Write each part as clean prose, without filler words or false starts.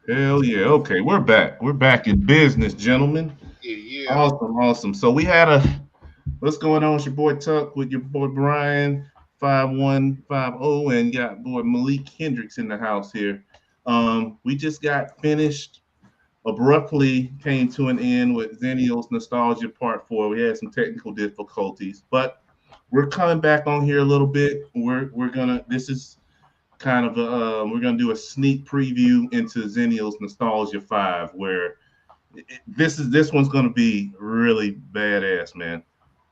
Hell yeah. Okay, we're back. We're back in business, gentlemen. Yeah, yeah. Awesome, awesome. So we had a what's going on? It's your boy Tuck with your boy Brian 5150 and got boy Malik Hendricks in the house here. We just got finished abruptly came to an end with Xennials Nostalgia Part 4. We had some technical difficulties, but we're coming back on here a little bit. We're gonna this is kind of we're gonna do a sneak preview into Xennials Nostalgia 5, where this one's gonna be really badass, man.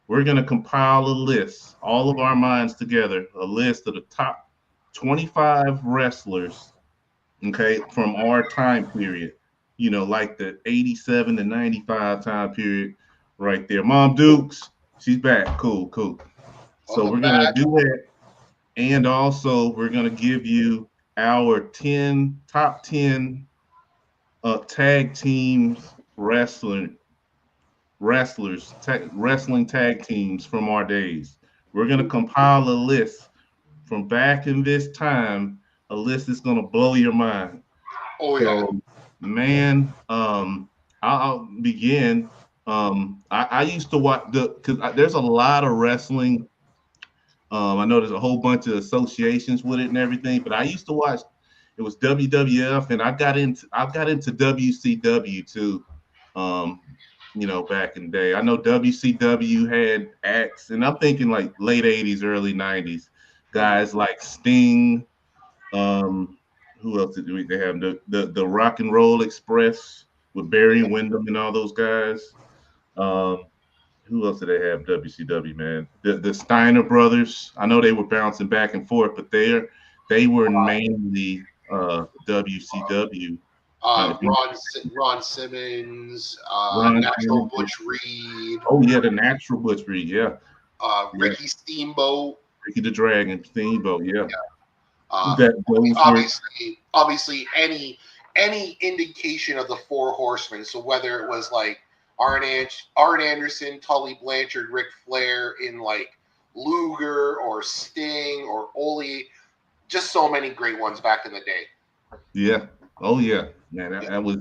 We're gonna compile a list, all of our minds together, a list of the top 25 wrestlers, okay, from our time period. Like the 87 to 95 time period, right there. Mom Dukes, she's back. Cool, cool. So Welcome we're gonna back. do that, and also we're gonna give you our top 10 tag teams wrestling tag teams from our days. We're gonna compile a list from back in this time, a list that's gonna blow your mind. Oh yeah. So, man, I'll begin. I used to watch because there's a lot of wrestling. I know there's a whole bunch of associations with it and everything, but I used to watch. It was WWF, and I got into WCW too. Um, back in the day. I know WCW had acts, and I'm thinking like late '80s, early '90s. Mhm. Guys like Sting. Um, who else did they have? The Rock and Roll Express with Barry Yeah. Windham and all those guys. Um, who else did they have? WCW, man. The Steiner brothers. I know they were bouncing back and forth, but they were mainly WCW. If you Ron Simmons, Ron Natural Simmons, Butch Reed, oh yeah, the Natural Butch Reed, yeah, yeah. Ricky Steamboat. Ricky the Dragon, Steamboat, yeah. Uh, Those were, obviously, any indication of the Four Horsemen. So whether it was like Arn Anderson, Tully Blanchard, Ric Flair in like Luger or Sting or Ole, just so many great ones back in the day. yeah, oh yeah, man. That, Yeah. that was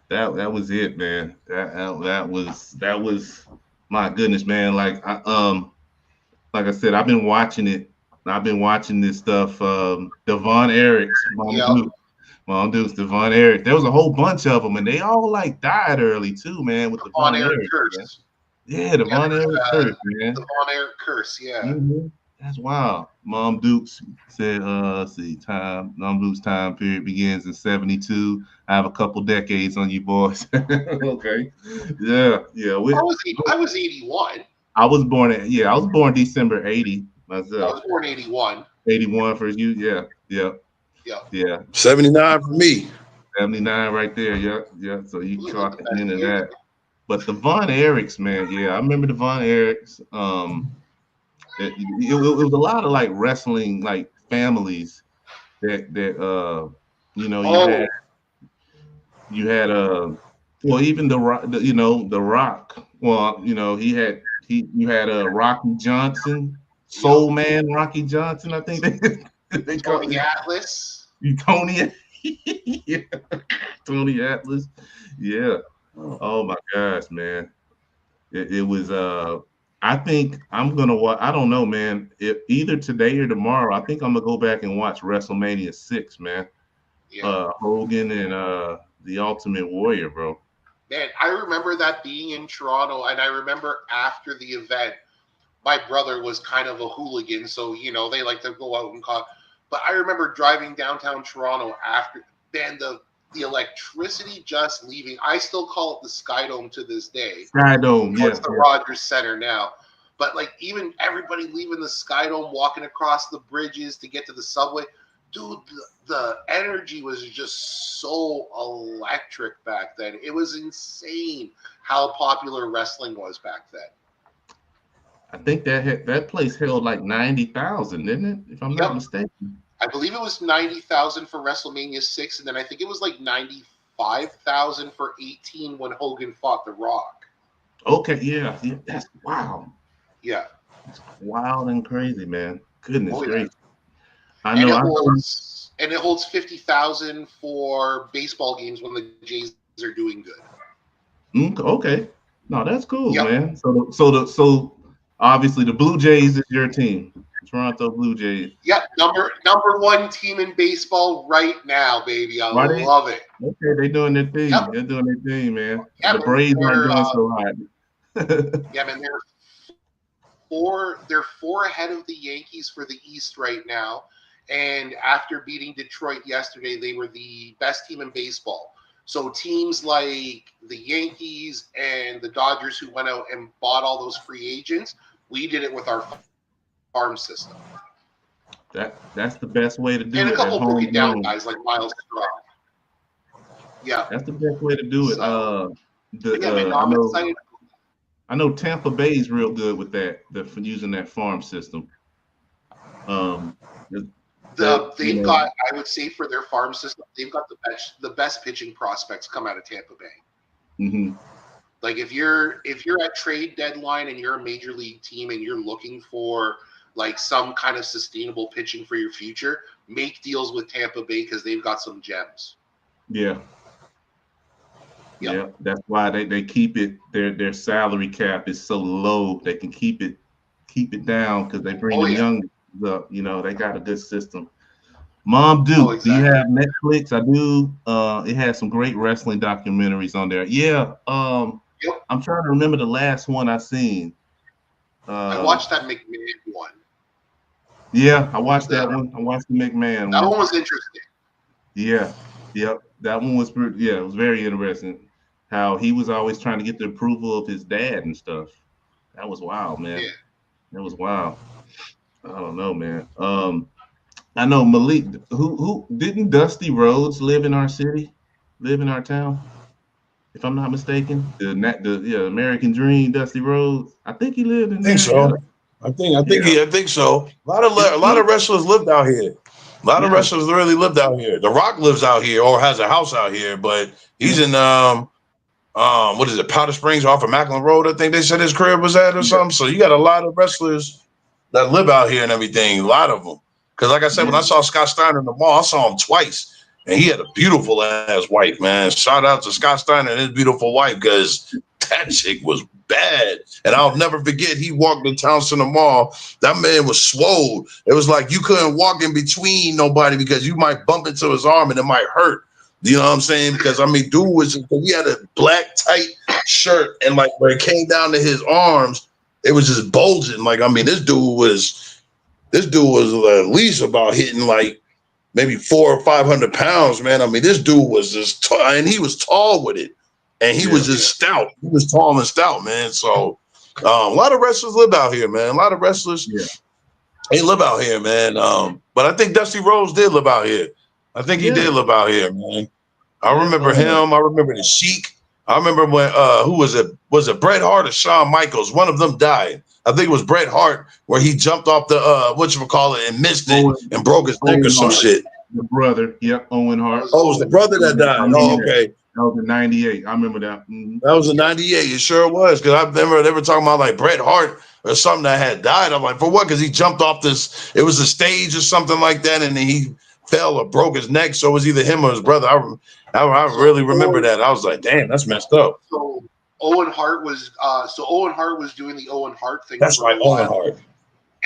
that was it, man. That was my goodness, man. Like I said, I've been watching it. I've been watching this stuff. Devon Eric's Yep. Mom Dukes, Devon Eric. There was a whole bunch of them, and they all like died early too, man. With The Von Devon Erich Eric, man. curse. Yeah, Yeah, Devon Eric uh, first, man. the Von Erich curse. Yeah. That's wild. Mom Dukes said, let's see, Mom Dukes time period begins in 72. I have a couple decades on you boys. Okay. Yeah, yeah. I was 81. I was born December 80 I myself. was born 81. 81 for you. Yeah, yeah, Yeah. yeah. 79 for me. 79 right there. Yeah, yeah. So you Look at clocking that into year. that. But the Von Erichs, man, yeah, I remember the Von Erichs. It was a lot of like wrestling like families that Oh, you had well, even the Rock, the Rock. Well, he you had Rocky Johnson, yep. Soul Man Rocky Johnson, I think they call Tony it. Atlas. Tony. Yeah, Tony Atlas. Yeah. Oh my gosh, man. It was I think I'm gonna watch. I don't know, man. Either today or tomorrow, I think I'm gonna go back and watch WrestleMania 6, man. Yeah. Hogan and the Ultimate Warrior, bro. Man, I remember that being in Toronto, and I remember after the event, my brother was kind of a hooligan, so they like to go out and call. But I remember driving downtown Toronto after, man, the electricity just leaving. I still call it the Skydome to this day. Skydome, It's yeah, the yeah. Rogers Center now. But like even everybody leaving the Skydome, walking across the bridges to get to the subway, dude, the energy was just so electric back then. It was insane how popular wrestling was back then. I think that place held like 90,000, didn't it? If I'm not Yep, mistaken. I believe it was 90,000 for WrestleMania 6, and then I think it was like 95,000 for 18 when Hogan fought The Rock. Okay, yeah, yeah. That's wow. Yeah. Wild and crazy, man. Goodness Oh yeah. gracious. I And know. it I heard. was and it holds 50,000 for baseball games when the Jays are doing good. Okay. No, that's cool, Yep. man. So obviously the Blue Jays is your team. Toronto Blue Jays. Yep. Number one team in baseball right now, baby. I Are they? love it. Okay, they doing their thing. Yep. They're doing their thing, man. Yeah, The man. Braves aren't doing so hot. Yeah, man. They're four ahead of the Yankees for the East right now. And after beating Detroit yesterday, they were the best team in baseball. So teams like the Yankees and the Dodgers, who went out and bought all those free agents, we did it with our farm system. That's the best way to And do a it at couple broken down home. guys like Miles Straw. Yeah. That's the best way to do it. So, yeah, man, no, I I'm know excited. Tampa Bay is real good with that. For using that farm system. Um, They've got, I would say, for their farm system, they've got the best pitching prospects come out of Tampa Bay. Mm-hmm. Like if you're at trade deadline and you're a major league team and you're looking for like some kind of sustainable pitching for your future, make deals with Tampa Bay because they've got some gems. Yeah. Yep. Yeah, that's why they keep it. Their salary cap is so low. They can keep it down because they bring them young up. You know, they got a good system. Mom Duke, exactly. Do you have Netflix? I do. It has some great wrestling documentaries on there. Yeah. Yep. I'm trying to remember the last one I seen. I watched that McMahon one. Yeah, I watched that one. I watched the McMahon That one. one was interesting. Yeah. Yep. That one was it was very interesting. How he was always trying to get the approval of his dad and stuff. That was wild, man. Yeah. That was wild. I don't know, man. I know Malik. Who didn't Dusty Rhodes live in our city, live in our town? If I'm not mistaken, the American Dream, Dusty Rhodes. I think he lived in there. I think so. I think so. A lot of wrestlers lived out here. A lot of wrestlers really lived out here. The Rock lives out here or has a house out here, but he's in what is it, Powder Springs off of Macklin Road, I think they said his crib was at or something. So you got a lot of wrestlers that live out here and everything, a lot of them. Because like I said, when I saw Scott Steiner in the mall, I saw him twice. And he had a beautiful ass wife, man. Shout out to Scott Steiner and his beautiful wife, because that chick was bad. And I'll never forget, he walked in Town Center Mall. That man was swole. It was like you couldn't walk in between nobody because you might bump into his arm and it might hurt. You know what I'm saying? Because I mean, dude he had a black tight shirt, and like where it came down to his arms, it was just bulging. Like, I mean, this dude was at least about hitting like maybe 400 or 500 pounds, man. I mean, this dude was just and he was tall with it, and he was just stout. He was tall and stout, man. So a lot of wrestlers live out here, man. A lot of wrestlers they live out here, man. But I think Dusty Rhodes did live out here. I think he did live out here, man. I remember him. I remember the Sheik. I remember when who was it? Was it Bret Hart or Shawn Michaels? One of them died. I think it was Bret Hart, where he jumped off the whatchamacallit and missed it and broke his neck or some shit. The brother, Owen Hart. Oh, it was the brother that died. Oh, okay. That was in '98. I remember that. Mm-hmm. That was in '98. It sure was, because I remember they were talking about like Bret Hart or something that had died. I'm like, for what? Because he jumped off this. It was a stage or something like that, and then he fell or broke his neck. So it was either him or his brother. I really remember that. I was like, damn, that's messed up. So Owen Hart was doing the Owen Hart thing. That's right, Owen Hart.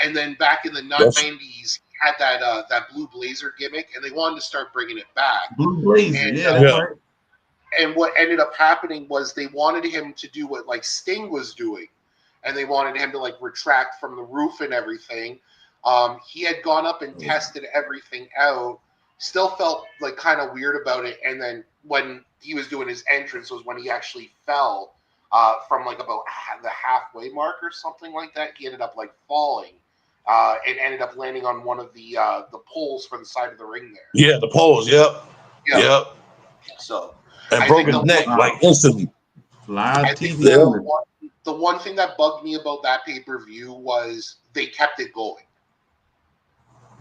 And then back in the '90s, he had that blue blazer gimmick, and they wanted to start bringing it back. Blue blazer, and, right. And what ended up happening was they wanted him to do what like Sting was doing, and they wanted him to like retract from the roof and everything. He had gone up and tested everything out, still felt like kind of weird about it, and then when he was doing his entrance was when he actually fell from like about the halfway mark or something like that. He ended up like falling and ended up landing on one of the poles for the side of the ring there. Yeah, the poles. Yep. So and broke his neck like instantly. Live TV. The one thing that bugged me about that pay-per-view was they kept it going.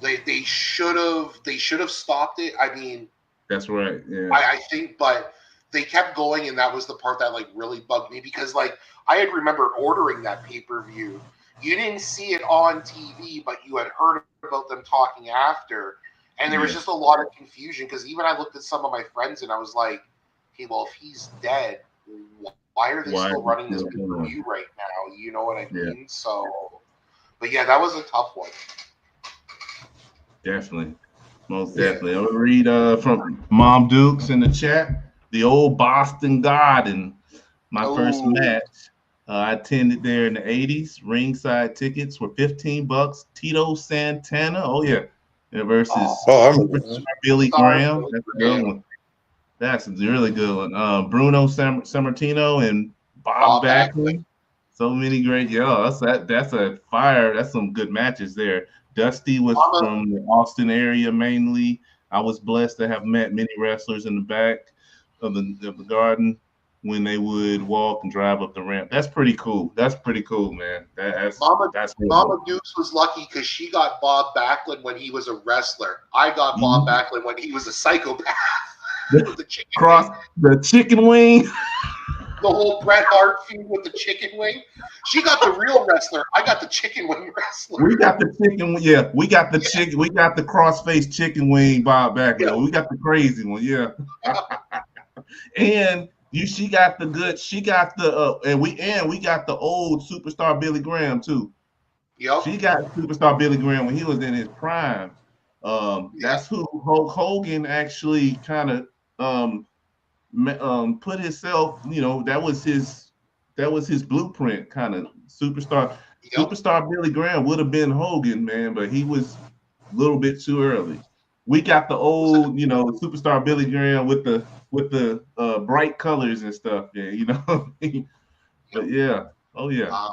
They should have stopped it. I mean, that's right. Yeah, I think, but they kept going, and that was the part that like really bugged me, because like I had remember ordering that pay-per-view. You didn't see it on TV, but you had heard about them talking after, And there was just a lot of confusion because even I looked at some of my friends and I was like, "Hey, well, if he's dead, why are they still running this pay-per-view right now?" You know what I mean? So, but yeah, that was a tough one. Definitely. Most definitely. I'm gonna read from Mom Dukes in the chat. The old Boston Garden. My first match. I attended there in the 80s. Ringside tickets were $15. Tito Santana. Oh yeah. Versus Billy Graham. That's a good one. That's a really good one. Bruno Sammartino and Bob Backlund. So many great, that's a fire. That's some good matches there. Dusty was from the Austin area mainly. I was blessed to have met many wrestlers in the back of the garden when they would walk and drive up the ramp. That's pretty cool. That's pretty cool, man. That's Mama Dukes was lucky because she got Bob Backlund when he was a wrestler. I got Bob Backlund when he was a psychopath. The chicken wing. The whole Bret Hart feud with the chicken wing. She got the real wrestler. I got the chicken wing wrestler. We got the chicken. Yeah, we got the chicken. We got the cross-faced chicken wing Bob Backlund. Yeah. We got the crazy one. Yeah. And she got the good. She got the and we got the old superstar Billy Graham too. Yep. She got superstar Billy Graham when he was in his prime. That's who Hulk Hogan actually kind of put himself, that was his blueprint, kind of superstar. Superstar Billy Graham would have been Hogan, man, but he was a little bit too early. We got the old, superstar Billy Graham with the bright colors and stuff, But yeah, oh yeah.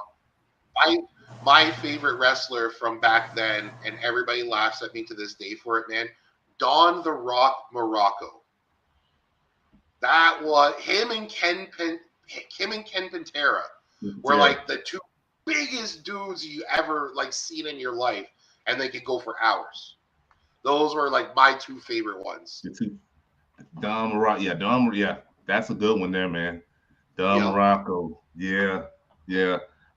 My favorite wrestler from back then, and everybody laughs at me to this day for it, man. Don the Rock Morocco. That was him and Ken Pantera were like the two biggest dudes you ever seen in your life, and they could go for hours. Those were my two favorite ones. Don Morocco, that's a good one there, man. Don Morocco, yeah.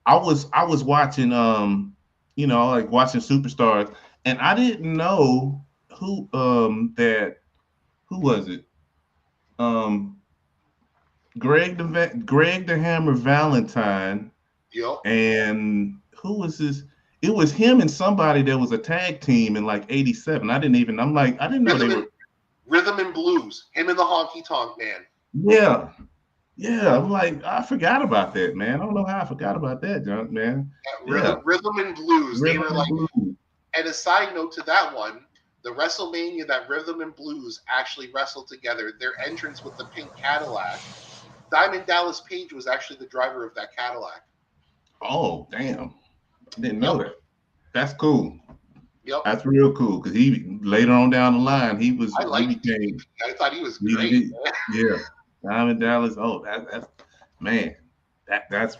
I was watching, watching Superstars, and I didn't know who was it? Greg the Hammer Valentine. Yep. And who was this? It was him and somebody that was a tag team in '87. I didn't know they were Rhythm and Blues. Him and the Honky Tonk Man. Yeah. I'm I forgot about that, man. I don't know how I forgot about that, man. Rhythm and Blues. They were Blues. And a side note to that one, the WrestleMania that Rhythm and Blues actually wrestled together, their entrance with the pink Cadillac, Diamond Dallas Page was actually the driver of that Cadillac. Oh, damn. Didn't know that. That's cool. Yep. That's real cool because he later on down the line, I thought he was great. Diamond Dallas. Oh, that's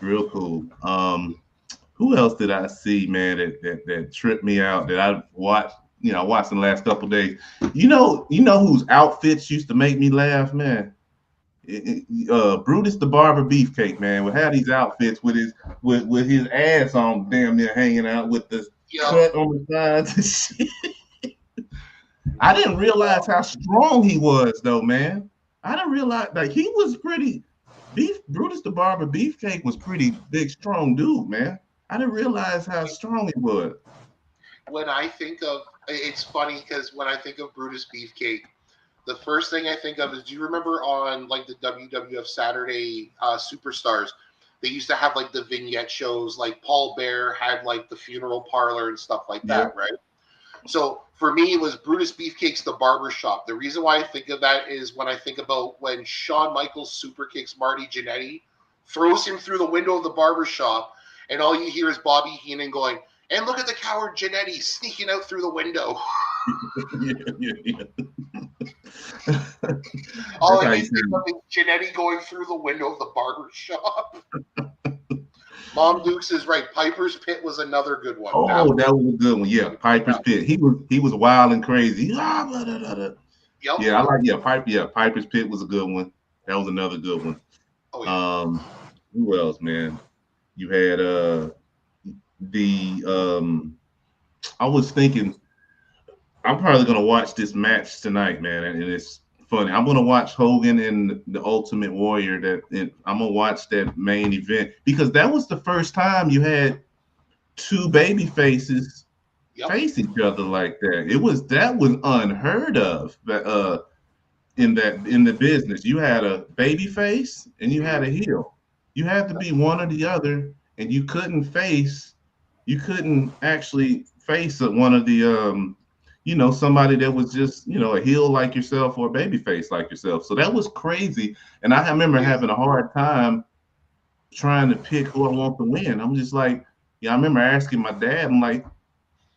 real cool. Who else did I see, man, that tripped me out that I watched in the last couple of days? You know whose outfits used to make me laugh, man? Brutus the Barber Beefcake, man, would have these outfits with his ass on damn near hanging out with the cut on the sides and shit. I didn't realize how strong he was, though, man. I didn't realize he was pretty. Brutus the Barber Beefcake was pretty big, strong dude, man. I didn't realize how strong he was. When I think of, it's funny because when I think of Brutus Beefcake, the first thing I think of is, do you remember on the WWF Saturday Superstars, they used to have the vignette shows, Paul Bear had the funeral parlor and stuff like that, right? So for me, it was Brutus Beefcake's The Barbershop. The reason why I think of that is when I think about when Shawn Michaels super kicks Marty Jannetty, throws him through the window of the barbershop, and all you hear is Bobby Heenan going, "And look at the coward Jannetty sneaking out through the window." All I think of is Jannetty going through the window of the barbershop. Mom Dukes is right. Piper's Pit was another good one. Oh, that was a good one. Yeah, Piper's Pit. He was wild and crazy. Yep. Yeah, I like Piper's Pit was a good one. That was another good one. Oh, yeah. Who else, man? You had I was thinking I'm probably gonna watch this match tonight, man, and it's funny. I'm gonna watch Hogan and the Ultimate Warrior. I'm gonna watch that main event because that was the first time you had two baby faces Yep. face each other like that. That was unheard of. In the business, you had a baby face and you had a heel. You had to be one or the other, and you couldn't actually face one of the somebody that was just a heel like yourself or a baby face like yourself. So that was crazy, and I remember Yeah. having a hard time trying to pick who I want to win. I'm just like, yeah, I remember asking my dad, I'm like,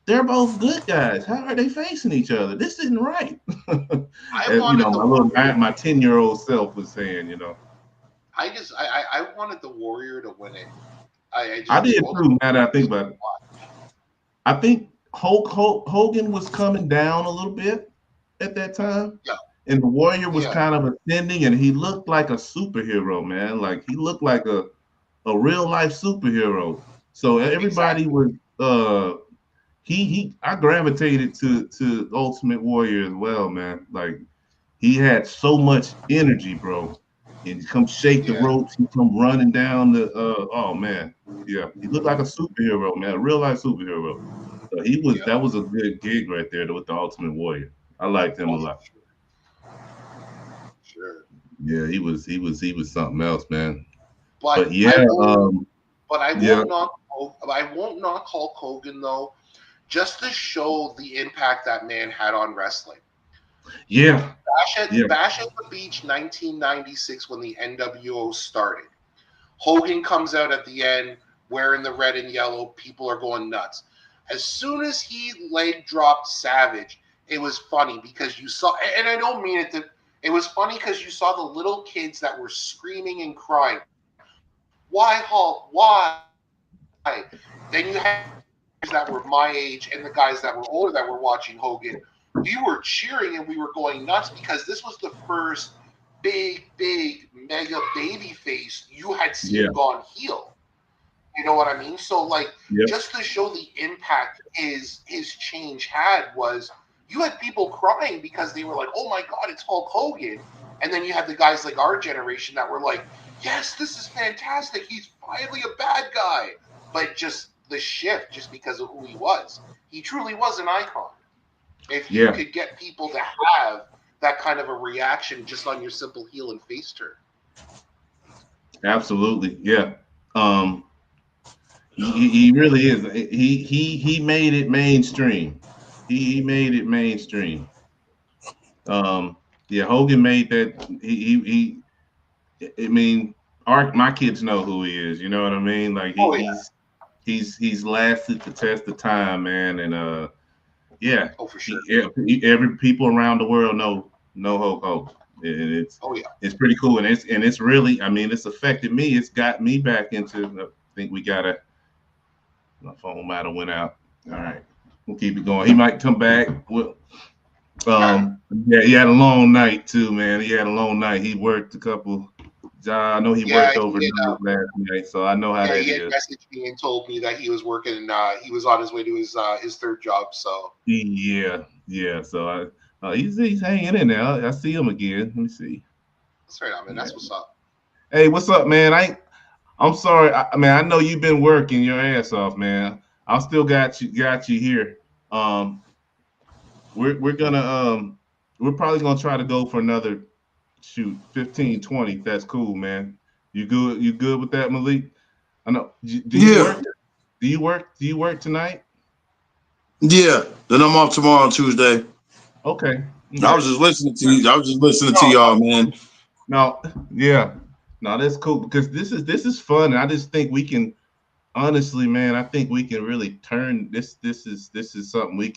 they're both good guys. How are they facing each other? This isn't right. I And, wanted the Warrior. my 10-year-old self was saying. I wanted the Warrior to win it. I I just did think too. Now that I think Hogan. about it, I think Hogan was coming down a little bit at that time, Yeah. and the Warrior was Yeah. kind of ascending, and he looked like a superhero, man. Like he looked like a real life superhero. So everybody Exactly. was he I gravitated to Ultimate Warrior as well, man. Like he had so much energy, bro. And he come shake the Yeah. ropes, he come running down the oh man. Yeah, he looked like a superhero, man, a real life superhero. So Yeah. that was a good gig right there with the Ultimate Warrior. I liked him a Oh, lot. sure. Yeah, he was something else, man. But But I yeah, won't. But yeah, I won't knock Hulk Hogan though, just to show the impact that man had on wrestling. yeah, yeah, Bash at the Beach, 1996, when the NWO started. Hogan comes out at the end wearing the red and yellow. People are going nuts. As soon as he leg dropped Savage, it was funny because you saw, and I don't mean it to, it was funny because you saw the little kids that were screaming and crying. Why, Hulk? Why? Then you had the that were my age and the guys that were older that were watching Hogan. We were cheering and we were going nuts because this was the first big, mega baby face you had yeah, seen gone heel. You know what I mean? So like yeah, just to show the impact his change had was you had people crying because they were like, "Oh my God, it's Hulk Hogan," and then you had the guys like our generation that were like, "Yes, this is fantastic. He's finally a bad guy." But just the shift, just because of who he truly was an icon. If you yeah. could get people to have that kind of a reaction just on your simple heel and face turn. Absolutely, yeah. Um, he really is. He made it mainstream. He made it mainstream. Yeah, Hogan made that. I mean, my kids know who he is. You know what I mean? Like Oh yeah, he's lasted the test of time, man. And yeah, oh for sure. every people around the world know Hulk Hogan, and Oh yeah. it's pretty cool. And it's really, I mean, it's affected me. It's got me back into. I think we gotta. My phone might have went out. All right, we'll keep it going. He might come back. Yeah, he had a long night too, man. He had a long night. He worked a couple. I know he Yeah, worked overnight last night, so I know how that he had is. messaged me and told me that he was working. He was on his way to his third job. So Yeah, yeah. So he's hanging in there. I see him again. Let me see. that's right on, man. Yeah. That's what's up. Hey, what's up, man? I'm sorry. I know you've been working your ass off, man. I still got you here. Um, we're gonna we're probably gonna try to go for another shoot 15, 20. If that's cool, man. You good with that, Malik? I know. Do you Yeah, work? Do you work tonight? yeah. Then I'm off tomorrow, Tuesday. Okay. I Okay. was just listening to you. I was just listening to No, y'all, man. No, yeah. No, that's cool because this is fun. I just think we can honestly, man, I think we can really turn this is something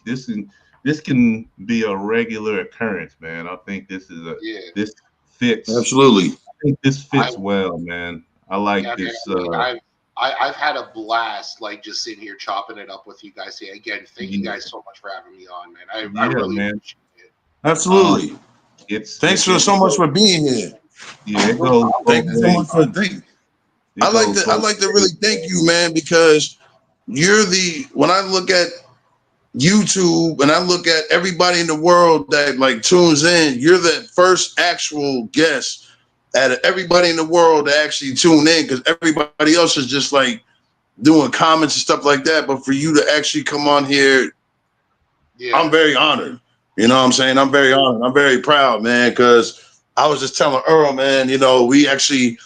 this can be a regular occurrence, man. I think yeah, this fits. Absolutely. I think this I fits well, man. I like yeah, man. this. I mean, I've had a blast, like just sitting here chopping it up with you guys. Here again, thank you Yeah, guys so much for having me on, man. I yeah, really man. appreciate it. Um, Absolutely. it's Thanks for it so much for being here. yeah, it No goes problem, both Thank you man. so No ways. much for problem. thank. It goes I both like to ways. really thank you, man, because you're the when I look at YouTube and I look at everybody in the world that like tunes in, you're the first actual guest out of everybody in the world to actually tune in, because everybody else is just like doing comments and stuff like that. But for you to actually come on here, I'm very honored. You know what I'm saying? I'm very honored. I'm very proud, man, because I was just telling Earl, man, you know, we actually,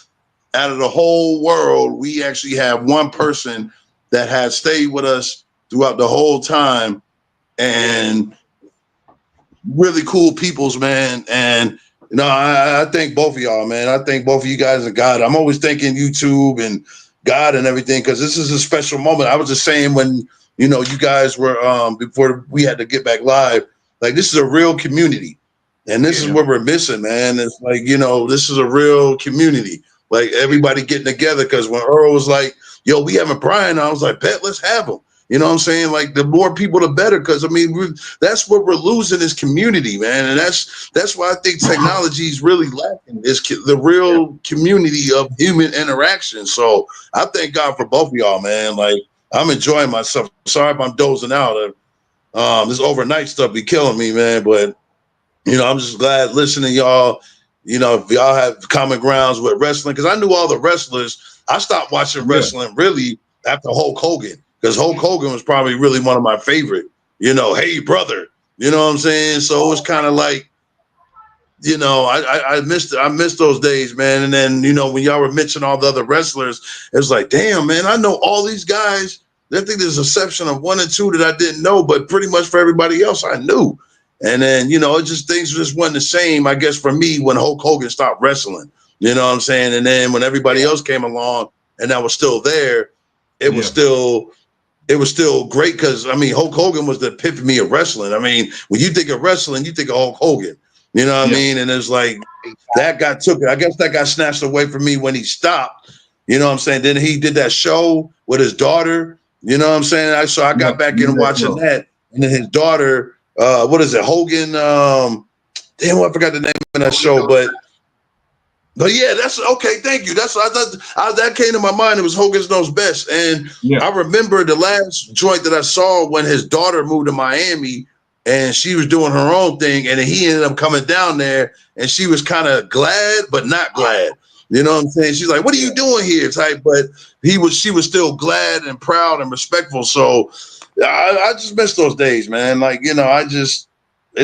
out of the whole world, we actually have one person that has stayed with us throughout the whole time, and really cool peoples, man. And you know, I thank both of y'all, man. I thank both of you guys and God. I'm always thanking YouTube and God and everything, because this is a special moment. I was just saying when, you know, you guys were before we had to get back live, like this is a real community, and this is what we're missing, man. It's like, you know, this is a real community, like everybody getting together. Because when Earl was like, yo, we having Brian, I was like, bet, let's have him. You know what I'm saying? Like the more people, the better. Because I mean, that's what we're losing, is community, man. And that's why I think technology is really lacking, is the real community of human interaction. So I thank God for both of y'all, man. Like I'm enjoying myself. Sorry if I'm dozing out. This overnight stuff be killing me, man. But you know, I'm just glad listening, y'all. You know, if y'all have common grounds with wrestling, because I knew all the wrestlers. I stopped watching wrestling really after Hulk Hogan. Because Hulk Hogan was probably really one of my favorite, you know, hey, brother, you know what I'm saying? So it was kind of like, you know, I missed those days, man. And then, you know, when y'all were mentioning all the other wrestlers, it was like, damn, man, I know all these guys. I think there's a exception of one or two that I didn't know, but pretty much for everybody else, I knew. And then, you know, it just, things just wasn't the same, I guess, for me when Hulk Hogan stopped wrestling, you know what I'm saying? And then when everybody else came along and that was still there, it was still great, because I mean Hulk Hogan was the epitome of wrestling. I mean, when you think of wrestling, you think of Hulk Hogan. You know what I mean? And it's like that got took. I guess that got snatched away from me when he stopped. You know what I'm saying? Then he did that show with his daughter. You know what I'm saying? I got back in watching that, and then his daughter, what is it? Hogan. Damn, I forgot the name of that show, But yeah, that's okay. Thank you. That's that came to my mind. It was Hogan's Knows Best, and I remember the last joint that I saw when his daughter moved to Miami, and she was doing her own thing, and he ended up coming down there, and she was kind of glad but not glad. You know what I'm saying? She's like, "What are you doing here?" type, but she was still glad and proud and respectful. So I just miss those days, man. Like, you know, it's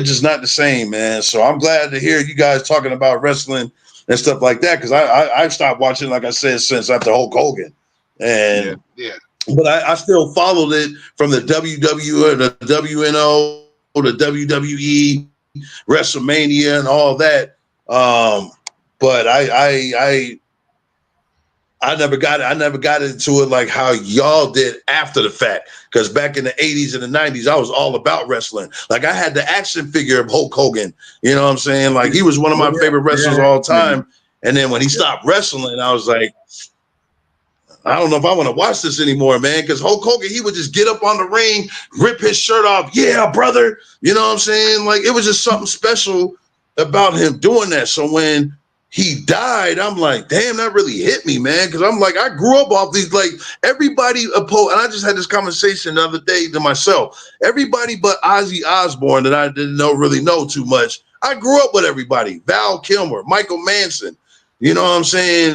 just not the same, man. So I'm glad to hear you guys talking about wrestling and stuff like that, because I stopped watching, like I said, since after Hulk Hogan, and but I still followed it from the WWF, the WNO, the WWE, WrestleMania, and all that. But I never got into it like how y'all did after the fact. Because back in the 80s and the 90s, I was all about wrestling. Like I had the action figure of Hulk Hogan. You know what I'm saying? Like he was one of my favorite wrestlers of all time. And then when he stopped wrestling, I was like, I don't know if I want to watch this anymore, man. Because Hulk Hogan, he would just get up on the ring, rip his shirt off. Yeah, brother. You know what I'm saying? Like it was just something special about him doing that. So when he died, I'm like, damn, that really hit me, man. Because I'm like, I grew up off these, like everybody opposed. And I just had this conversation the other day to myself. Everybody but Ozzy Osbourne that I didn't really know too much. I grew up with everybody. Val Kilmer, Michael Manson. You know what I'm saying?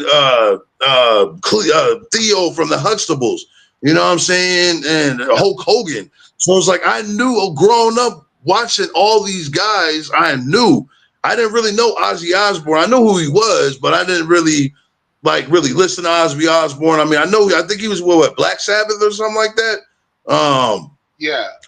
Theo from the Huxtables. You know what I'm saying? And Hulk Hogan. So it's like I knew, growing up watching all these guys, I didn't really know Ozzy Osbourne. I knew who he was, but I didn't really listen to Ozzy Osbourne. I mean, I think he was what, Black Sabbath or something like that.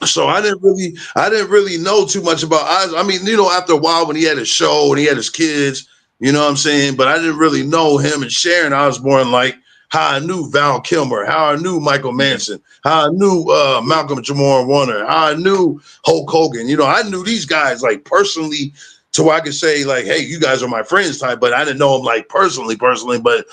So I didn't really know too much about Ozzy. I mean, you know, after a while when he had his show and he had his kids, you know what I'm saying? But I didn't really know him and Sharon Osbourne like how I knew Val Kilmer, how I knew Michael Manson, how I knew Malcolm Jamal Warner, how I knew Hulk Hogan. You know, I knew these guys like personally, to where I could say like, hey, you guys are my friends type, but I didn't know them like personally. But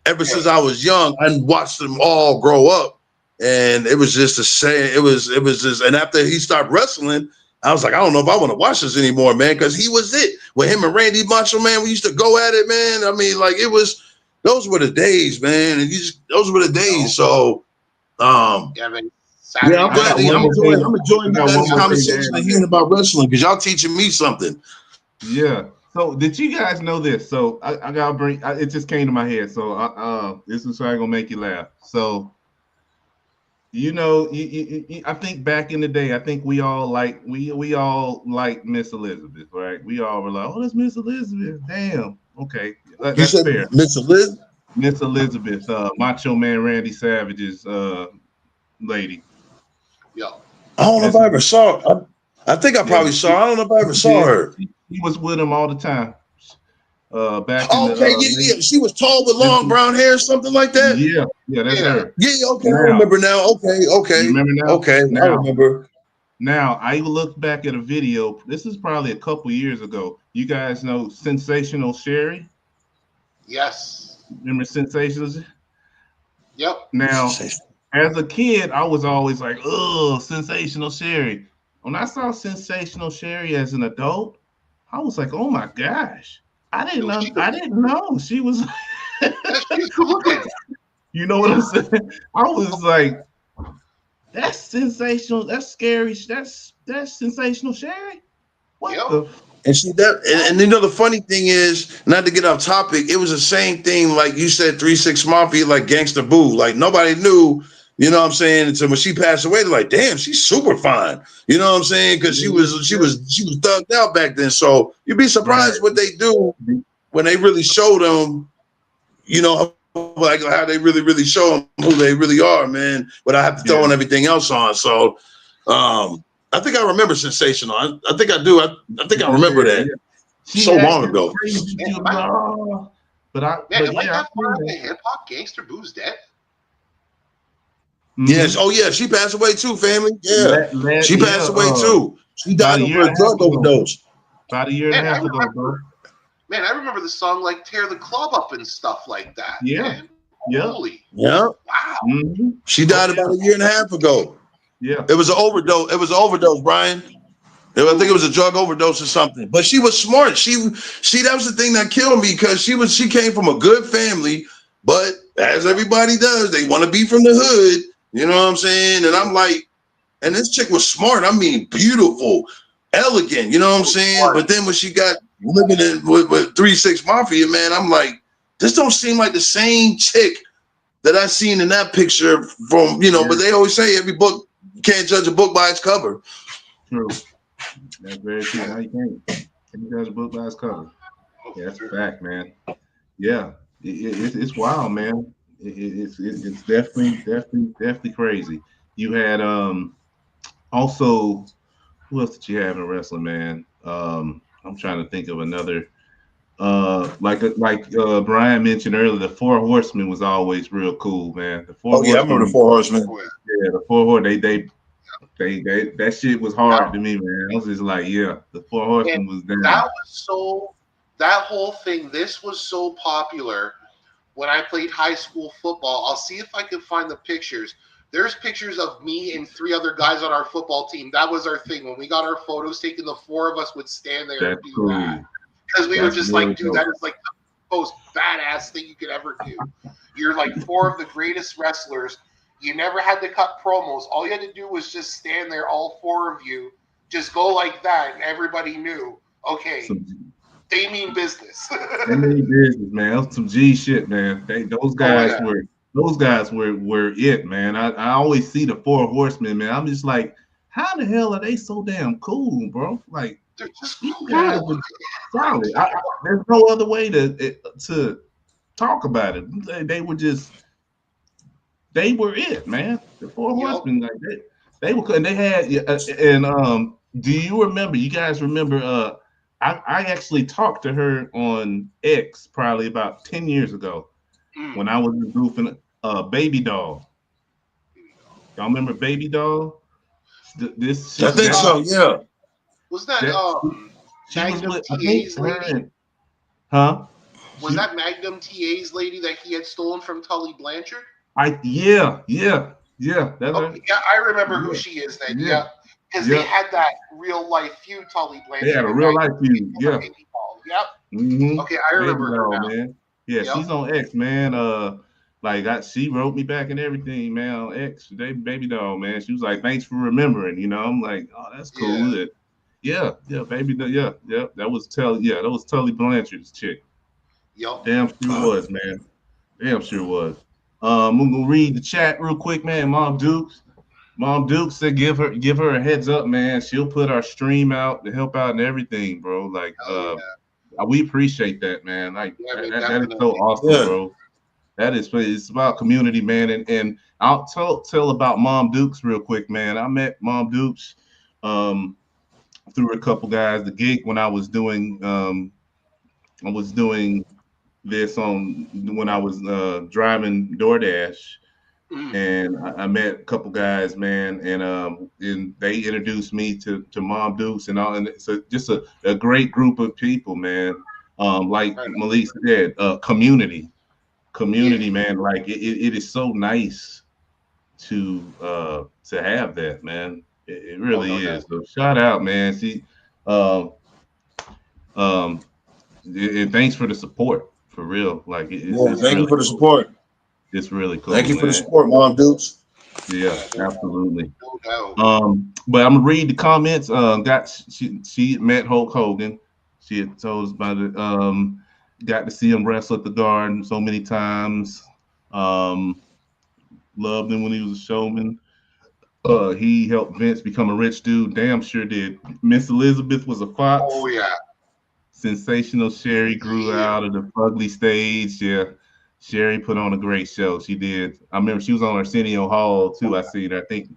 ever since I was young, I watched them all grow up, and it was just the same. It was just, and after he stopped wrestling, I was like, I don't know if I want to watch this anymore, man, because he was it. With him and Randy Macho Man, we used to go at it, man. I mean, like those were the days, man, and those were the days. So, man. Saturday I'm night. glad. I'm enjoying I you got one guys' more thing to conversation add and on hearing that. about wrestling because y'all teaching me something. Yeah. So did you guys know this? So I gotta bring. It just came to my head. So this is probably gonna make you laugh. So I think back in the day, I think we all like Miss Elizabeth, right? We all were like, oh, that's Miss Elizabeth. Damn. Okay, You that's said fair. Miss Liz? Miss Elizabeth, Macho Man Randy Savage's lady. Yo, I don't know if Miss, I ever saw her. I think I yeah, probably saw her. I don't know if I ever saw yeah, her. he was with him all the time. Back in the Okay, late, yeah. She was tall with long brown hair, something like that. yeah, that's yeah. her. Yeah, okay, I Now, remember now. you remember now? Okay, I Now, remember. now I looked back at a video. This is probably a couple years ago. You guys know Sensational Sherry? Yes. Remember Sensational? Yep. Now, as a kid, I was always like, "Oh, Sensational Sherry." When I saw Sensational Sherry as an adult, I was like, "Oh my gosh!" Yo, I didn't know she was. yeah, she's good looking. You know what I'm saying? I was like, "That's sensational. That's scary. That's Sensational Sherry." What Yep. the? And see that, and you know the funny thing is, not to get off topic, it was the same thing like you said, 3-6 Mafia, like Gangsta Boo. Like nobody knew, you know what I'm saying? Until when she passed away, they're like, damn, she's super fine. You know what I'm saying? Because she was thugged out back then. So you'd be Right. surprised what they do when they really show them, like how they really show them who they really are, man. Without have to throw Yeah. everything else on. So I think I remember Sensational. I think I do. I think I remember that Yeah. She so long acted ago. crazy. Man, She was like, oh. man, But am I yeah, I that far seen into that. hip hop? Gangster Boo's dead. Yes. Mm-hmm. Oh yeah, she passed away too, family. Yeah, she Yeah, passed away too. She about died a of year a and a half drug ago. overdose. About a year and a Man, half ago, bro. I remember the song like "Tear the Club Up" and stuff like that. Yeah. Man, Yeah. holy Yeah, wow! Mm-hmm. she Oh died about yeah. a year and a half ago. Yeah. It was an overdose. It was an overdose, Brian. I think it was a drug overdose or something. But she was smart. She that was the thing that killed me because she came from a good family, but as everybody does, they want to be from the hood. You know what I'm saying? And I'm like, and this chick was smart. I mean, beautiful, elegant. You know what I'm saying? But then when she got living in with 3-6 Mafia, man, I'm like, this don't seem like the same chick that I seen in that picture from. Yeah. But they always say every book you can't judge a book by its cover. True. That's very true. Now you can't. Can't judge a book by its cover. Yeah, that's a fact, man. Yeah. It's wild, man. It's definitely crazy. You had also, who else did you have in wrestling, man? I'm trying to think of another. Like Brian mentioned earlier, the Four Horsemen was always real cool, man. The Four Oh yeah, I remember the Horsemen, Four Horsemen. Oh, yeah. yeah, the Four Horse, they that shit was hard That, to me, man. I was just like, yeah, the Four man, Horsemen was that down. was so. That whole thing. This was so popular when I played high school football. I'll see if I can find the pictures. There's pictures of me and three other guys on our football team. That was our thing. When we got our photos taken, the four of us would stand there and That's do that. cool. Because we were That's just real like, dude, that dope. is like the most badass thing you could ever do. You're like four of the greatest wrestlers. You never had to cut promos. All you had to do was just stand there, all four of you, just go like that, and everybody knew, okay, Some they mean business. They made business, man. That was some G shit, man. Those Oh guys yeah. were it, man. I always see the Four Horsemen, man. I'm just like, how the hell are they so damn cool, bro? Like They're just these guys cool. are solid. There's no other way to talk about it. They were it, man. The Four Yep. Horsemen, like they were, and they had, and do you remember? You guys remember? I actually talked to her on X probably about 10 years ago Mm. when I was goofing. Baby doll. Y'all remember Baby doll? This I think so. Yeah. Was that that she was Magnum with, I think, TA's her lady? and huh? Was She that Magnum TA's lady that he had stolen from Tully Blanchard? yeah, that's her. Okay, yeah, I remember who Yeah, she is then. yeah, Yeah, because they yeah. had that real life feud, Tully They had Blanchard a and real Magnum life feud. over Yeah. Baby Ball. Yep. Mm-hmm. Okay, I Baby remember her doll, now. man. Yeah, Yep. she's on X, man. Like she wrote me back and everything, man. On X, they baby doll, man. She was like, "Thanks for remembering." I'm like, "Oh, that's Yeah. cool." Yeah, baby, yeah. That was Tully Blanchard's chick. Yup. Damn sure was, man. Damn sure was. I'm gonna read the chat real quick, man. Mom Dukes said give her a heads up, man. She'll put our stream out to help out and everything, bro. Like, Hell yeah. we appreciate that, man. Like Yeah, man, that is so definitely. awesome, Yeah. bro. That is it's about community, man. And I'll tell about Mom Dukes real quick, man. I met Mom Dukes um, through a couple guys. The gig when I was doing this on when I was driving DoorDash, Mm. and I met a couple guys, man, and they introduced me to Mom Dukes and all, and it's just a great group of people, man. Like Right. Malik said, Yeah. community, man. Like it is so nice to have that, man. It Oh, no really doubt. is. So shout out, man. See, um, um, and thanks for the support, for real. Like Yeah, it's thank you really for the cool. support. It's really Thank cool, you for the man. support, Mom Dukes. Yeah, Yeah, absolutely. no doubt. But I'm gonna read the comments. She met Hulk Hogan. She had told us about it. Got to see him wrestle at the Garden so many times. Um, Loved him when he was a showman. He helped Vince become a rich dude. Damn sure did. Miss Elizabeth was a Oh fox. yeah. Sensational Sherry grew Yeah. out of the ugly stage. Yeah, Sherry put on a great show. She did. I remember she was on Arsenio Hall too. I seen her. I think,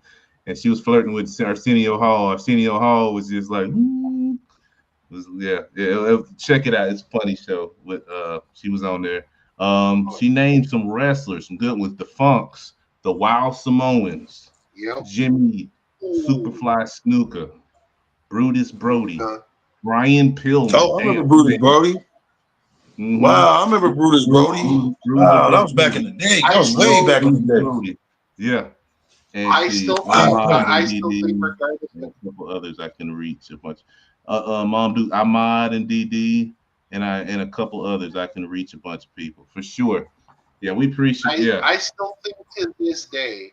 and she was flirting with Arsenio Hall. Arsenio Hall was just like, "Ooh." Check it out. It's a funny show. With she was on there. Oh, She named some wrestlers, some good ones. The Funks, the Wild Samoans, yep. Jimmy, Ooh. Superfly Snooker, Brutus Brody, Uh, Brian Pillman. Oh, I remember Damn, Brutus Brody. mm-hmm. Wow, I remember Brutus Brody. Bruiser Wow, that was back Brody. in the day. That I was way still, back in the Bruiser day. Brody. Yeah. And I see, still think, Wow. Ahmad I and still think, DD, regardless and of, a couple others I can reach a bunch. Mom do Ahmad and DD, and a couple others I can reach a bunch of people for sure. Yeah, we appreciate. Yeah, I still think to this day,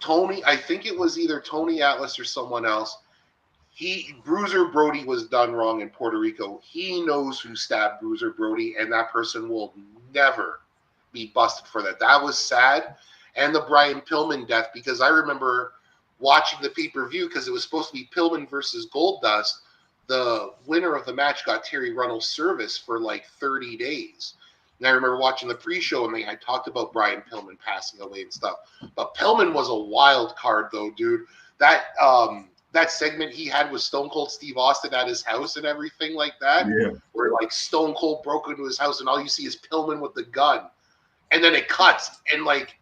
Tony. I think it was either Tony Atlas or someone else. Bruiser Brody was done wrong in Puerto Rico. He knows who stabbed Bruiser Brody, and that person will never be busted for that. That was sad. And the Brian Pillman death, because I remember watching the pay-per-view because it was supposed to be Pillman versus Goldust. The winner of the match got Terry Runnels service for like 30 days. And I remember watching the pre-show and they had talked about Brian Pillman passing away and stuff. But Pillman was a wild card though, dude. That segment he had with Stone Cold Steve Austin at his house and everything like that, yeah, where like Stone Cold broke into his house and all you see is Pillman with the gun, and then it cuts and like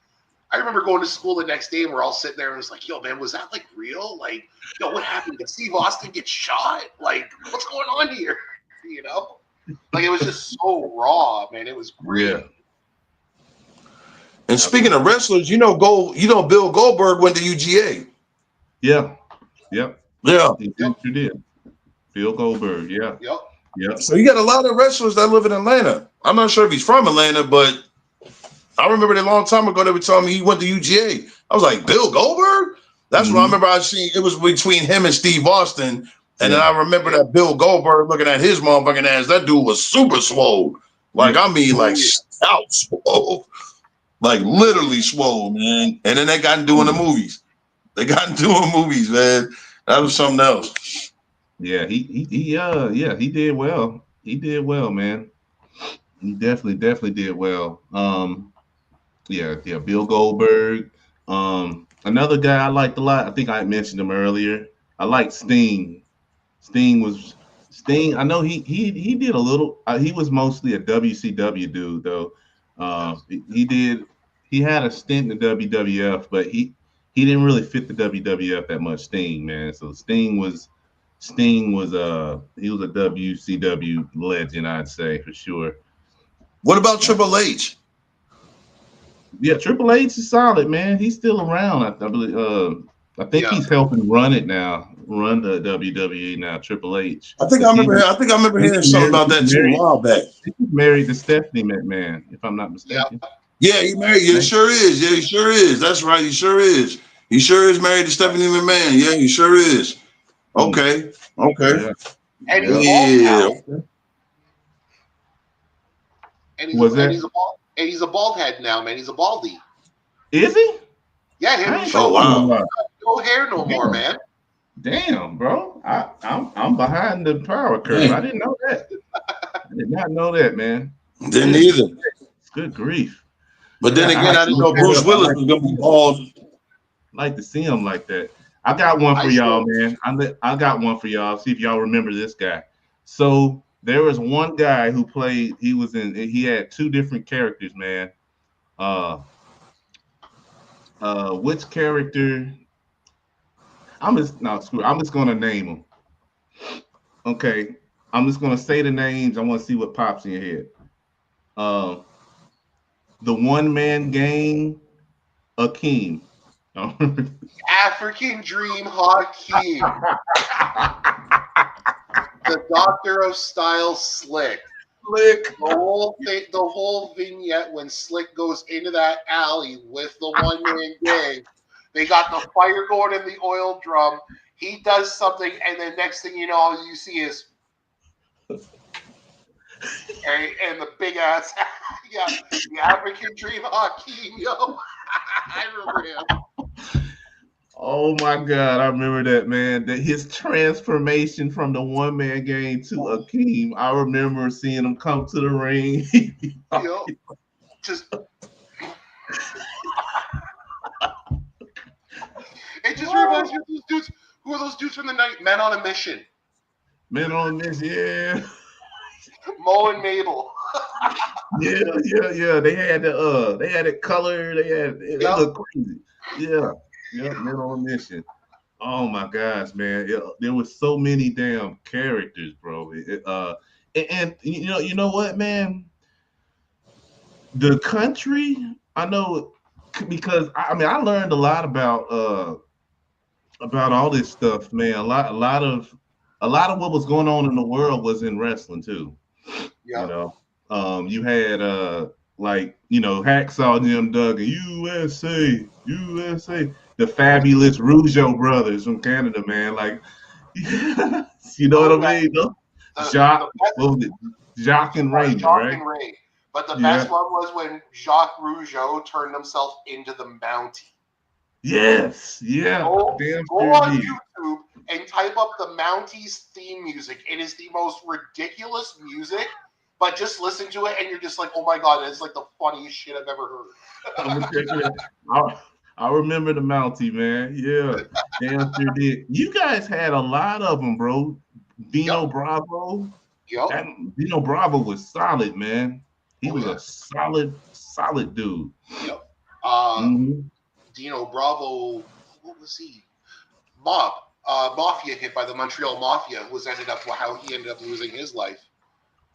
I remember going to school the next day and we're all sitting there and it was like, yo man, was that like real? Like, yo, what happened? Did Steve Austin get shot? Like, what's going on here? You know, like it was just so raw, man. It was great. yeah. And speaking of wrestlers, Bill Goldberg went to UGA. Yeah, yep. Yeah. You did. Bill Goldberg. Yeah, Yep. yep. So you got a lot of wrestlers that live in Atlanta. I'm not sure if he's from Atlanta, but I remember that a long time ago they were telling me he went to UGA. I was like, Bill Goldberg? That's what I remember I seen. It was between him and Steve Austin. And then I remember that Bill Goldberg looking at his motherfucking ass. That dude was super swole. Like, I mean, like stout swole. Like, literally swole, man. And then they got into doing the movies. They got into doing movies, man. That was something else. Yeah, he did well. He did well, man. He definitely did well. Yeah, Bill Goldberg. Another guy I liked a lot. I think I mentioned him earlier. I liked Sting. Sting. I know he did a little. He was mostly a WCW dude though. He had a stint in the WWF, but he didn't really fit the WWF that much. Sting, man. So Sting was he was a WCW legend, I'd say for sure. What about Triple H? Yeah, Triple H is solid, man. He's still around. I believe. I think he's helping run it now. Run the WWE now. Triple H. I think I remember hearing something about that too a while back. He's married to Stephanie McMahon, if I'm not mistaken. Yep. Yeah, he married. Yeah, he sure is. Yeah, he sure is. That's right. He sure is. He sure is married to Stephanie McMahon. Yeah, he sure is. Okay. Okay. Yeah. And he's Yeah. bald Yeah. now. Okay. And Was that? he's a bald head now, man. He's a baldy. Is he? Yeah, I him ain't Oh show seen him a wow. lot. no hair no more, Damn. man. Damn, bro. I'm behind the power curve. I Dang. didn't know that. I did not know that, man. Didn't Goodness, either. good grief. But then I again, have I to didn't look know that Bruce up. I Willis was gonna be bald. like to see him like that. I got one I for y'all, still man. I got one for y'all. See if y'all remember this guy. So there was one guy who played. He had two different characters, man. Uh, which character? I'm just no screw. I'm just gonna name them. Okay, I'm just gonna say the names. I want to see what pops in your head. Uh, the one man gang, Akeem. African Dream Hakeem, the Doctor of Style Slick. Slick. The whole vignette when Slick goes into that alley with the one man gang. They got the fire going in the oil drum. He does something, and then next thing you know, all you see is and the big ass, yeah, the African Dream Hakeem, yo. I remember him. Oh my God, I remember that, man. That his transformation from the one man gang to Akeem. I remember seeing him come to the ring. Yo, just it just reminds me of those dudes. Who are those dudes from the night? Men on a Mission. Man on this, yeah. Mo and Mabel. Yeah. They had it color. They Yep. look crazy. Yeah. Men on a mission. Oh my gosh, man. There was so many damn characters, bro. And you know what, man? The country, I know because I mean I learned a lot about all this stuff, man. A lot of what was going on in the world was in wrestling too. You Yep. know, you had like Hacksaw Jim Duggan, USA, the fabulous Rougeau brothers from Canada, man. Like, you know what Oh I yeah. mean? The best What was it? Jacques and Raymond, Jacques right? and Ray. But the Yeah. best one was when Jacques Rougeau turned himself into the Mountie. Yes. Yeah. Go, Damn go sure on did. YouTube and type up the Mountie's theme music. It is the most ridiculous music, but just listen to it and you're just like, oh my God, it's like the funniest shit I've ever heard. I'm gonna check it out. I remember the Mountie, man. Yeah, damn sure did. You guys had a lot of them, bro. Dino Yep. Bravo. Yep. That Dino Bravo was solid, man. He Oh, was yeah. a solid dude. Yep. Hmm. Dino Bravo, what was he? Mafia hit by the Montreal Mafia was ended up how he ended up losing his life.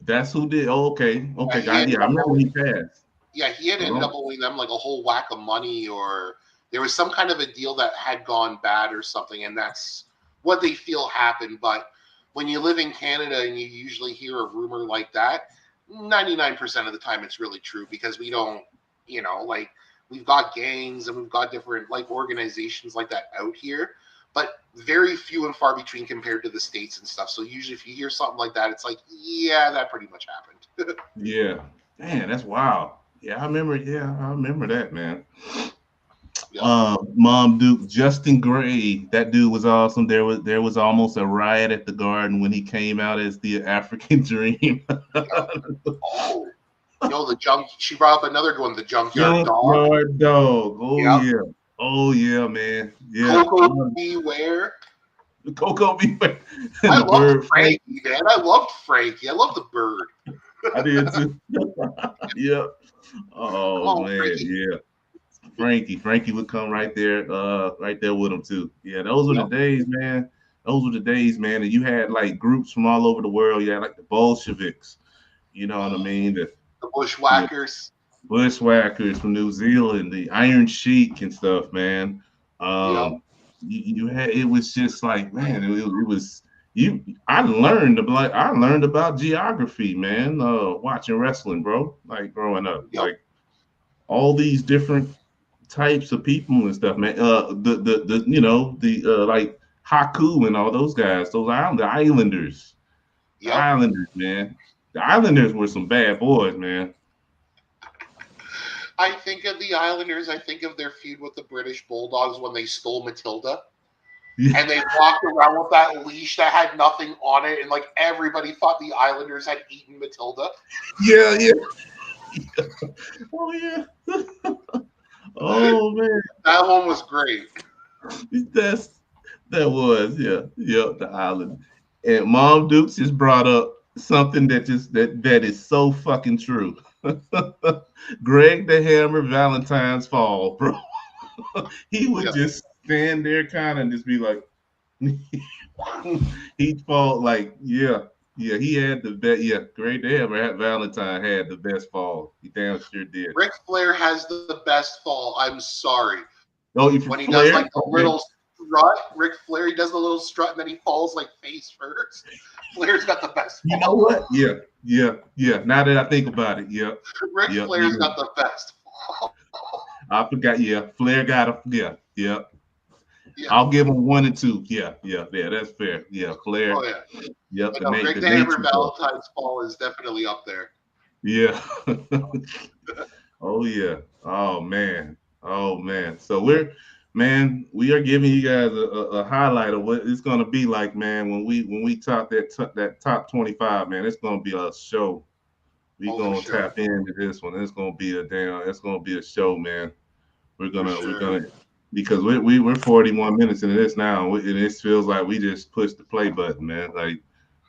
That's who did. Oh, okay, Yeah, he God, ended yeah, I up remember owing, he passed. yeah, he had ended up Oh, owing them like a whole whack of money, or there was some kind of a deal that had gone bad or something, and that's what they feel happened. But when you live in Canada and you usually hear a rumor like that, 99% of the time it's really true because we don't, like we've got gangs and we've got different like organizations like that out here, but very few and far between compared to the States and stuff. So usually if you hear something like that, it's like, yeah, that pretty much happened. yeah. Man, that's wild. Yeah, I remember. Yeah, I remember that, man. Yep. Mom Duke, Justin Gray, that dude was awesome. There was almost a riot at the Garden when he came out as the African Dream. Oh, she brought up another one, the Junkyard Dog. Junkyard Dog. Yep. Oh yeah, man. Yeah. Coco Beware. Coco Beware. And I the loved bird Frankie, man. I loved Frankie. I loved the bird. I did too. Yep. Come Oh on, man, Frankie. yeah. Frankie would come right there with him too. Yeah, those were the Yep. days, man. Those were the days, man. And you had like groups from all over the world. You had like the Bolsheviks, you know what I mean? The The Bushwhackers. Bushwhackers from New Zealand, the Iron Sheik and stuff, man. Yep. You had it was just like, man, it was you. I learned about geography, man. Watching wrestling, bro. Like growing up, Yep. like all these different types of people and stuff, man. The you know the like Haku and all those guys, the Islanders, the Yep. Islanders, man. The Islanders were some bad boys, man. I think of the Islanders. I think of their feud with the British Bulldogs when they stole Matilda. Yeah, And they walked around with that leash that had nothing on it, and like everybody thought the Islanders had eaten Matilda. yeah, yeah. Oh yeah. Oh man, That one was great. that's that was yeah the island. And Mom Dukes just brought up something that is so fucking true. Greg the Hammer Valentine's Fall, bro. He would Yeah. just stand there kind of and just be like, he'd fall like, yeah, he had the best. Yeah, Greg the Hammer Valentine had the best fall. He damn sure did. Ric Flair has the best fall. I'm sorry. Oh, you for When he does Flair? like the Okay. little strut, Ric Flair, he does the little strut and then he falls like face first. Flair's got the best fall. You know what? Yeah. Now that I think about it, Ric yep. Flair's got the best fall. I forgot. Yeah, Flair got a. Yeah. Yeah. I'll give him 1 and 2. Yeah. That's fair. Yeah, Flair. Oh yeah. Yep. But The no, Nate. Greg The the Hammer nature ball. Valentine's fall is definitely up there. Yeah. Oh yeah. Oh man. Oh man. So we are giving you guys a highlight of what it's gonna be like, man. When we top that top 25, man, it's gonna be a show. We Oh, for gonna sure. tap into this one. It's gonna be it's gonna be a show, man. We're gonna because we're 41 minutes into this now, and it feels like we just pushed the play button, man. Like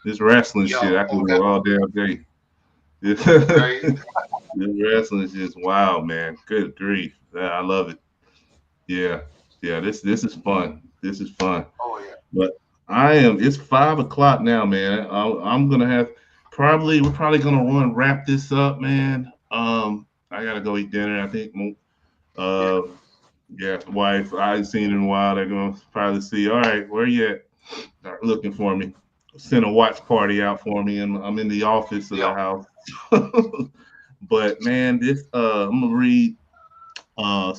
this wrestling shit, I can Oh, go all damn day. right. This wrestling is just wild, man. Good grief, I love it. Yeah, yeah. This is fun. This is fun. Oh yeah. But I am. It's 5 o'clock now, man. I'm gonna have we're probably gonna wrap this up, man. I gotta go eat dinner. I think. Yeah. Uh, yeah, wife. I ain't seen in a while. They're gonna probably see. All right, where you at? Start looking for me. Send a watch party out for me, and I'm in the office of the Yeah. house. But man, I'm gonna read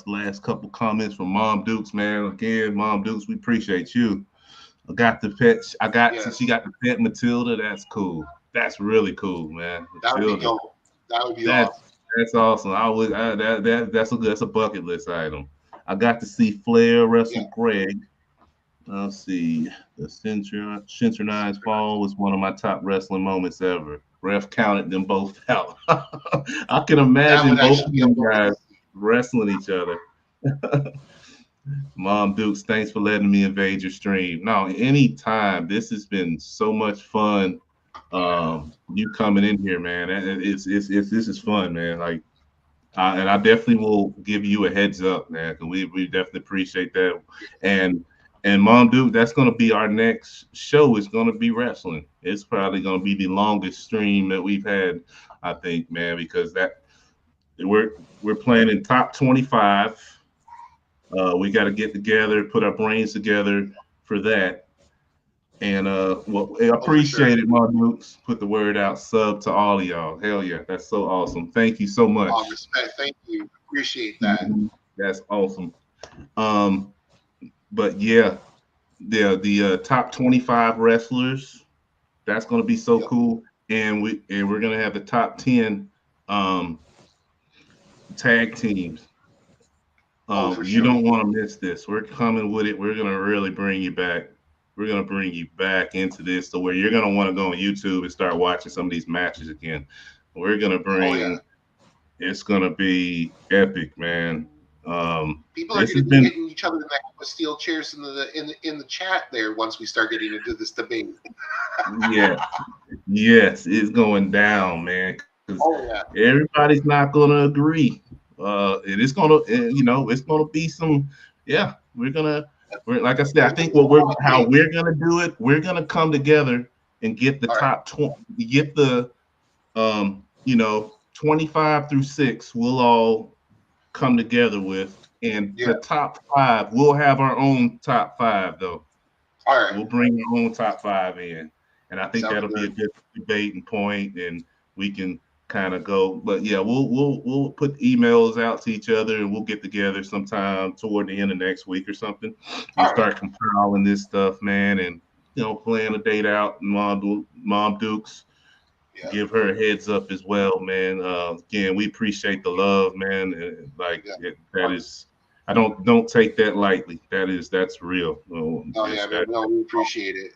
last couple comments from Mom Dukes, man. Again, Mom Dukes, we appreciate you. I got the pet. Yes. She got the pet Matilda. That's cool. That's really cool, man. That would be Matilda. dope. That would be That's awesome. that's awesome. That's a bucket list item. I got to see Flair wrestle Yeah. Greg. Let's see. The synchronized fall was one of my top wrestling moments ever. Ref counted them both out. I can That imagine would both actually of be a them bonus. guys wrestling each other. Mom Dukes, thanks for letting me invade your stream. No, anytime. This has been so much fun. You coming in here, man. It's this is fun, man. Like, and I definitely will give you a heads up, man, because we definitely appreciate that. And Mom Duke, that's gonna be our next show. Is gonna be wrestling. It's probably gonna be the longest stream that we've had, I think, man, because that we're playing in top 25. We got to get together, put our brains together for that. And well, I Oh, for sure. appreciate it, my Dukes. Put the word out. Sub to all of y'all. Hell yeah, that's so awesome. Thank you so much. Respect. Thank you. Appreciate that. That's awesome. Um, but yeah, the top 25 wrestlers. That's gonna be so Yep. cool. And we're gonna have the top 10 um, tag teams. Oh, for You sure. don't want to miss this. We're coming with it. We're gonna really bring you back. We're gonna bring you back into this to where you're gonna want to go on YouTube and start watching some of these matches again. We're gonna Oh yeah. bring. It's gonna be epic, man. People are This going has to be been hitting each other in the head with steel chairs in the chat there once we start getting into this debate. yes, it's going down, man. Because Oh yeah. everybody's not gonna agree. It is gonna, it's gonna be some. Yeah, we're like I said. I think how we're gonna do it. We're gonna come together and get the All right. top 20. Get the 25 through 6. We'll all come together with, and Yeah. the top 5. We'll have our own top 5 though. All right. We'll bring our own top 5 in, and I think Sounds that'll be a good. good debating point, and we can kind of go. But yeah, we'll put emails out to each other, and we'll get together sometime toward the end of next week or something. We'll All right. start compiling this stuff, man, and plan a date out. And Mom Dukes, Yeah. give her a heads up as well, man. Again, we appreciate the love, man. That is, I don't take that lightly. That's real. Oh yeah, man. No, we appreciate it.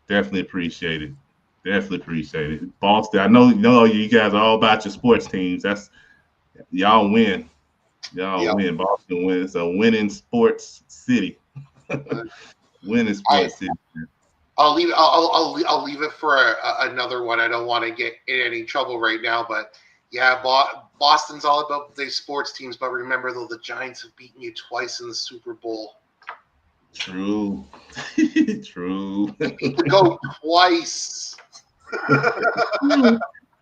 Definitely appreciate it. Definitely appreciate it. Boston, I know you guys are all about your sports teams. That's y'all win. Y'all win. Boston wins. It's a winning sports city. Winning sports city. I'll leave. I'll leave it for another one. I don't want to get in any trouble right now, but yeah, Boston's all about the sports teams. But remember, though, the Giants have beaten you twice in the Super Bowl. True. True. They need to go twice.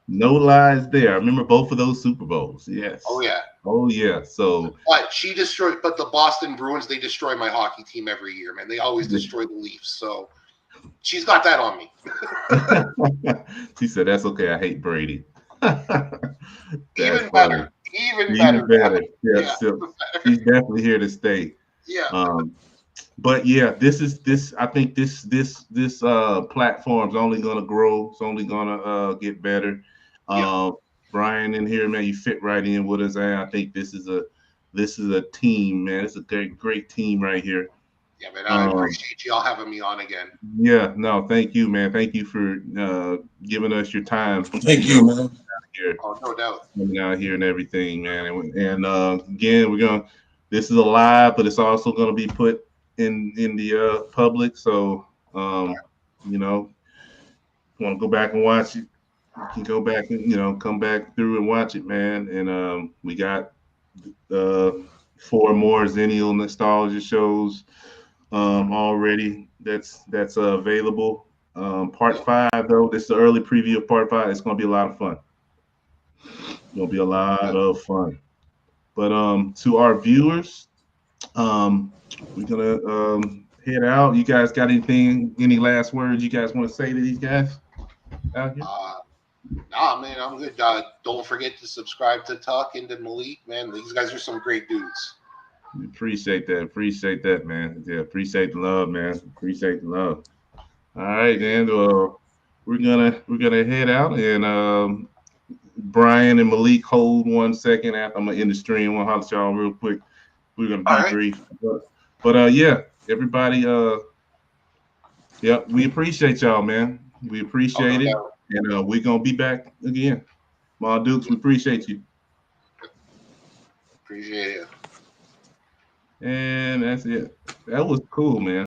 No lies there. I remember both of those Super Bowls. Yes. Oh yeah. Oh yeah. So. But the Boston Bruins, they destroy my hockey team every year, man. They always destroy the Leafs. So she's got that on me. She said, "That's okay. I hate Brady." Even better. Even better. Yeah. So she's definitely here to stay. Yeah. But yeah, I think this platform's only gonna grow. It's only gonna get better. Brian in here, man, you fit right in with us. I think this is a team, man. It's a great team right here. Yeah, man, I appreciate y'all having me on again. Yeah, no, thank you, man. Thank you for giving us your time. Thank you, man. Oh, no doubt. Coming out here and everything, man. And again, this is a live, but it's also gonna be put in the public. So want to go back and watch it, you can go back and come back through and watch it, man. And we got 4 more Xennials Nostalgia shows already that's available. Part 5, though, this is the early preview of part 5. It's gonna be a lot of fun. But to our viewers, we're gonna head out. You guys got any last words you guys want to say to these guys out here? Nah, man, I'm good. Don't forget to subscribe to Tuck and to Malik, man. These guys are some great dudes. We appreciate that, man. Yeah, appreciate the love, man. Appreciate the love. All right, then. We're gonna head out, and Brian and Malik, hold 1 second. After I'm gonna end the stream. I want to holler at y'all real quick. We're gonna debrief, but yeah, everybody. We appreciate y'all, man. We appreciate it. And we're going to be back again. Ma Dukes, we appreciate you. Appreciate it. And that's it. That was cool, man.